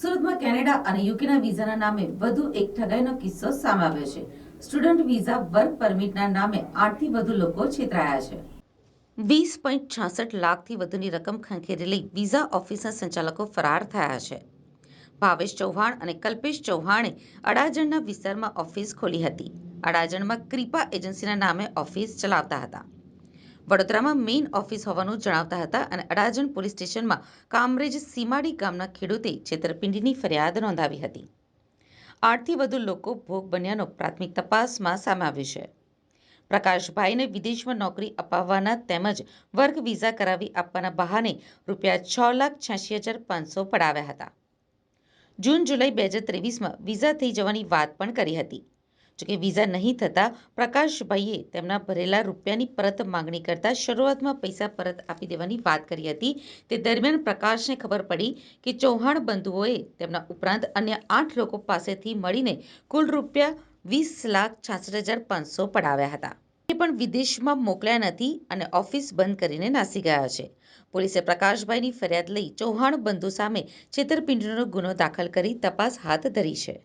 સુરતમાં કેનેડા અને યુકેના વિઝાના નામે વધુ એક ઠગાઈનો કિસ્સો સામે આવ્યો છે. સ્ટુડન્ટ વિઝા વર્ક પરમિટના નામે 8થી વધુ લોકો છેતરાયા છે. 20.66 લાખથી વધુની રકમ ખંખેરી લઈ વિઝા ઓફિસના સંચાલકો ફરાર થયા છે. ભાવેશ ચૌહાણ અને કલ્પેશ ચૌહાણે અડાજણના વિસ્તારમાં ઓફિસ ખોલી હતી. અડાજણમાં કૃપા એજન્સીના નામે ઓફિસ ચલાવતા હતા. વડોદરામાં મેઇન ઓફિસ હોવાનું જણાવતા હતા અને અડાજણ પોલીસ સ્ટેશનમાં કામરેજ સીમાડી ગામના ખેડૂતે છેતરપિંડીની ફરિયાદ નોંધાવી હતી. 8થી વધુ લોકો ભોગ બન્યાનો પ્રાથમિક તપાસમાં સામે આવ્યું છે. પ્રકાશભાઈને વિદેશમાં નોકરી અપાવવાના તેમજ વર્ક વિઝા કરાવી આપવાના બહાને રૂપિયા 6,86,500 પડાવ્યા હતા. જૂન જુલાઈ 2023માં વિઝા થઈ જવાની વાત પણ કરી હતી. જોકે વિઝા નહીં થતાં પ્રકાશભાઈએ તેમના ભરેલા રૂપિયાની પરત માંગણી કરતા શરૂઆતમાં પૈસા પરત આપી દેવાની વાત કરી હતી. તે દરમિયાન પ્રકાશને ખબર પડી કે ચૌહાણ બંધુઓએ તેમના ઉપરાંત અન્ય 8 લોકો પાસેથી મળીને કુલ રૂપિયા 20,66,500 પડાવ્યા હતા. એ પણ વિદેશમાં મોકલ્યા નથી અને ઓફિસ બંધ કરીને નાસી ગયા છે. પોલીસે પ્રકાશભાઈની ફરિયાદ લઈ ચૌહાણ બંધુ સામે છેતરપિંડીનો ગુનો દાખલ કરી તપાસ હાથ ધરી છે.